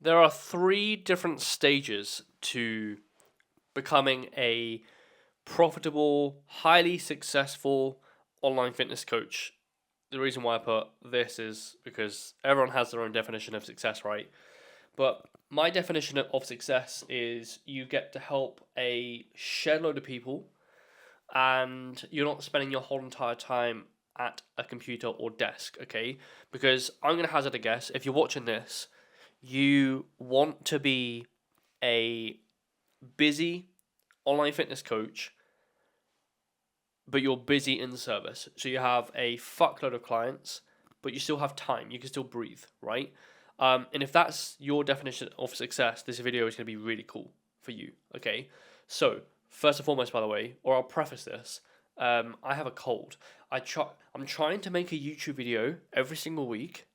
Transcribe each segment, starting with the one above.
there are 3 different stages to becoming a profitable, highly successful online fitness coach. The reason why I put this is because everyone has their own definition of success, right? But my definition of success is you get to help a shed load of people and you're not spending your whole entire time at a computer or desk, okay? Because I'm going to hazard a guess, if you're watching this, you want to be a busy online fitness coach, but you're busy in service. So you have a fuckload of clients, but you still have time. You can still breathe, right? And if that's your definition of success, this video is going to be really cool for you, okay? So, first and foremost, by the way, or I'll preface this, I have a cold. I'm trying to make a YouTube video every single week,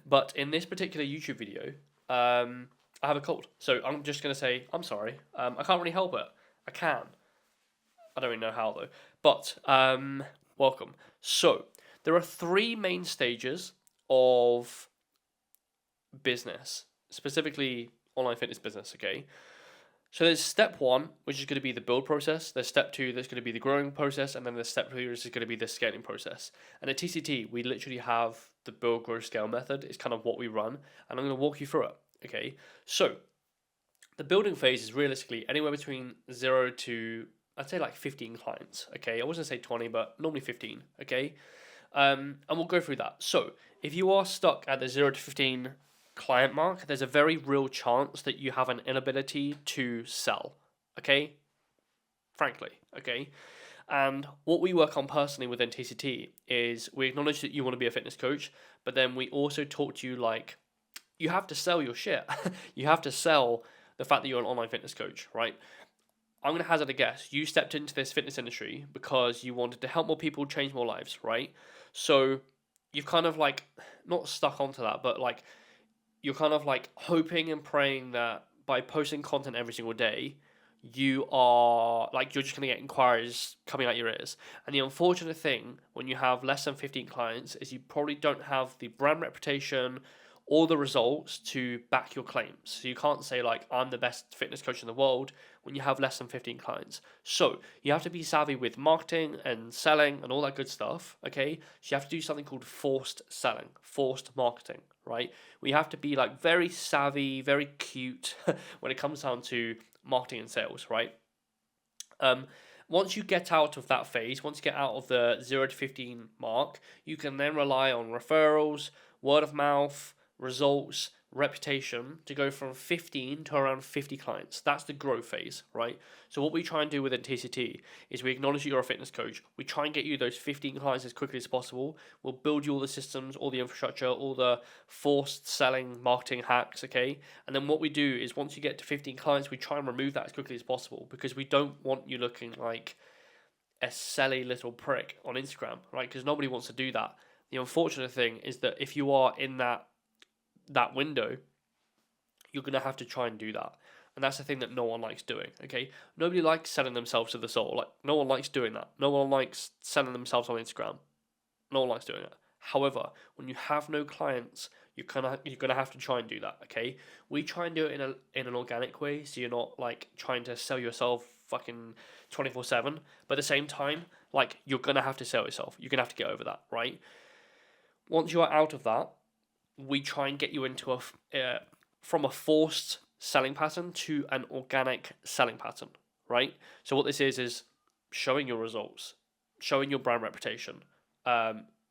but in this particular YouTube video, I have a cold. So I'm just going to say, I'm sorry. I can't really help it. I can. I don't really know how though. But welcome. So there are 3 main stages of business, specifically online fitness business, okay? So there's step 1, which is going to be the build process. There's step 2, that's going to be the growing process, and then there's step 3, which is going to be the scaling process. And at TCT, we literally have the build, grow, scale method. It's kind of what we run, and I'm going to walk you through it, okay? So the building phase is realistically anywhere between 0 to, I'd say, like 15 clients, okay? I wasn't say 20, but normally 15, okay? And we'll go through that. So if you are stuck at the 0 to 15 client mark, there's a very real chance that you have an inability to sell, okay? Frankly, okay? And what we work on personally within TCT is we acknowledge that you want to be a fitness coach, but then we also talk to you like, you have to sell your shit. You have to sell the fact that you're an online fitness coach, right? I'm going to hazard a guess. You stepped into this fitness industry because you wanted to help more people change more lives, right? So you've kind of like, not stuck onto that, but like, you're kind of like hoping and praying that by posting content every single day, you are like, you're just going to get inquiries coming out your ears. And the unfortunate thing when you have less than 15 clients is you probably don't have the brand reputation or the results to back your claims. So you can't say like, I'm the best fitness coach in the world when you have less than 15 clients. So you have to be savvy with marketing and selling and all that good stuff, okay? So you have to do something called forced selling, forced marketing, right? We have to be like very savvy, very cute when it comes down to marketing and sales, right? Once you get out of that phase, once you get out of the 0 to 15 mark, you can then rely on referrals, word of mouth, results, reputation to go from 15 to around 50 clients. That's the growth phase, right? So what we try and do within TCT is we acknowledge that you're a fitness coach. We try and get you those 15 clients as quickly as possible. We'll build you all the systems, all the infrastructure, all the forced selling marketing hacks, okay? And then what we do is once you get to 15 clients, we try and remove that as quickly as possible because we don't want you looking like a selly little prick on Instagram, right? Because nobody wants to do that. The unfortunate thing is that if you are in that window, you're going to have to try and do that. And that's the thing that no one likes doing, okay? Nobody likes selling themselves to the soul. Like, no one likes doing that. No one likes selling themselves on Instagram. No one likes doing it. However, when you have no clients, you're gonna have to try and do that, okay? We try and do it in an organic way, so you're not like trying to sell yourself fucking 24/7. But at the same time, like you're gonna have to sell yourself. You're gonna have to get over that, right? Once you are out of that, we try and get you into from a forced selling pattern to an organic selling pattern, right? So what this is showing your results, showing your brand reputation,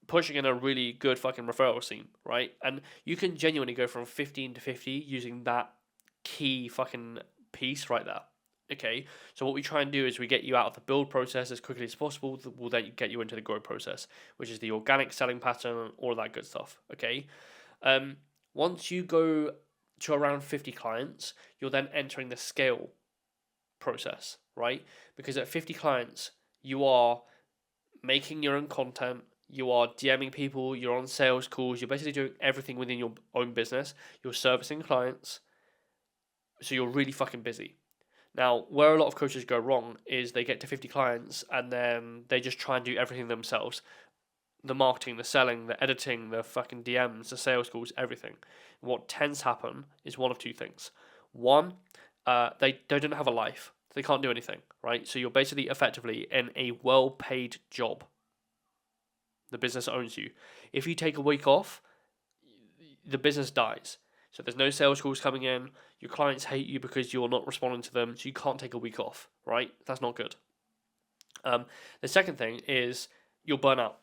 pushing in a really good fucking referral scheme, right? And you can genuinely go from 15 to 50 using that key fucking piece right there. Okay, so what we try and do is we get you out of the build process as quickly as possible. We'll then get you into the grow process, which is the organic selling pattern, all of that good stuff. Okay, once you go to around 50 clients, you're then entering the scale process, right? Because at 50 clients, you are making your own content, you are DMing people, you're on sales calls, you're basically doing everything within your own business, you're servicing clients, so you're really fucking busy. Now, where a lot of coaches go wrong is they get to 50 clients and then they just try and do everything themselves. the marketing, the selling, the editing, the fucking DMs, the sales calls, everything. What tends to happen is one of two things. One, they don't have a life. They can't do anything, right? So you're basically effectively in a well-paid job. The business owns you. If you take a week off, the business dies. So there's no sales calls coming in. Your clients hate you because you're not responding to them. So you can't take a week off, right? That's not good. The second thing is you'll burn out.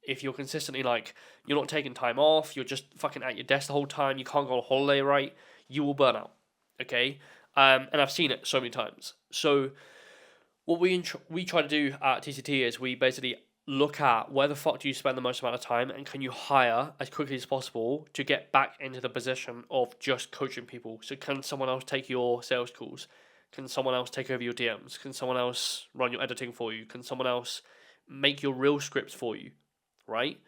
If you're consistently like, you're not taking time off, you're just fucking at your desk the whole time, you can't go on holiday, right? You will burn out, okay? And I've seen it so many times. So what we try to do at TCT is we basically look at where the fuck do you spend the most amount of time, and can you hire as quickly as possible to get back into the position of just coaching people. So can someone else take your sales calls? Can someone else take over your DMs? Can someone else run your editing for you? Can someone else make your real scripts for you, right?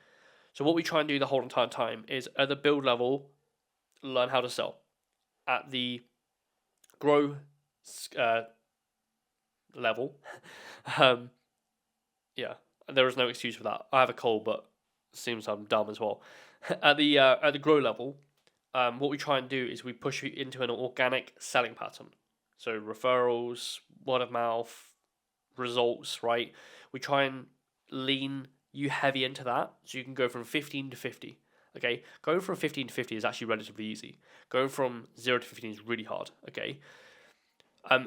So what we try and do the whole entire time is at the build level, learn how to sell. At the grow level, yeah, there is no excuse for that. I have a cold, but it seems I'm dumb as well. At the grow level, what we try and do is we push you into an organic selling pattern. So referrals, word of mouth, results, right? We try and lean you heavy into that, so you can go from 15 to 50. Okay, going from 15 to 50 is actually relatively easy. Going from 0 to 15 is really hard. Okay.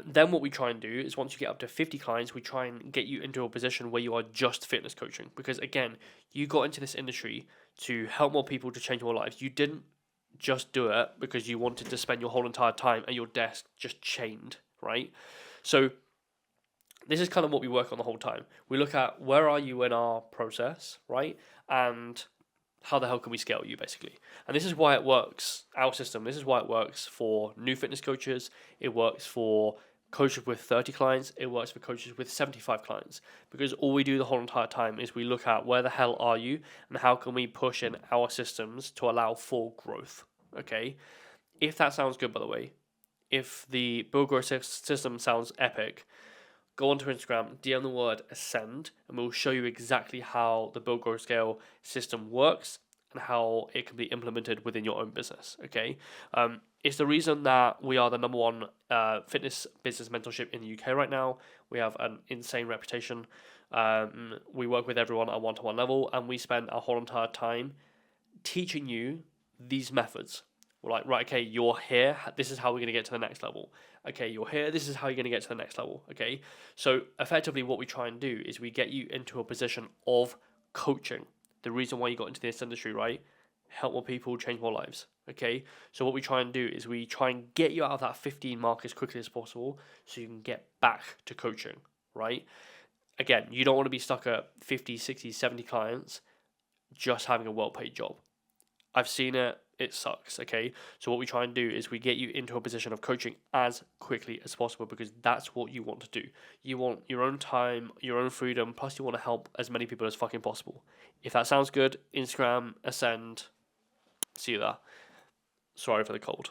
Then what we try and do is once you get up to 50 clients, we try and get you into a position where you are just fitness coaching. Because again, you got into this industry to help more people, to change more lives. You didn't just do it because you wanted to spend your whole entire time at your desk just chained, right? So this is kind of what we work on the whole time. We look at where are you in our process, right? And how the hell can we scale you, basically? And this is why it works, our system. This is why it works for new fitness coaches. It works for coaches with 30 clients. It works for coaches with 75 clients. Because all we do the whole entire time is we look at where the hell are you and how can we push in our systems to allow for growth, okay? If that sounds good, by the way, if the build growth system sounds epic, go onto Instagram, DM the word Ascend, and we'll show you exactly how the Build Grow Scale system works and how it can be implemented within your own business. Okay, it's the reason that we are the number one fitness business mentorship in the UK right now. We have an insane reputation. We work with everyone at a one-to-one level, and we spend our whole entire time teaching you these methods. We're like, right, okay, you're here. This is how we're going to get to the next level. Okay, you're here. This is how you're going to get to the next level. Okay, so effectively what we try and do is we get you into a position of coaching. The reason why you got into this industry, right? Help more people, change more lives. Okay, so what we try and do is we try and get you out of that 15 mark as quickly as possible so you can get back to coaching, right? Again, you don't want to be stuck at 50, 60, 70 clients just having a well-paid job. I've seen it. It sucks, okay? So what we try and do is we get you into a position of coaching as quickly as possible because that's what you want to do. You want your own time, your own freedom, plus you want to help as many people as fucking possible. If that sounds good, Instagram, Ascend, see you there. Sorry for the cold.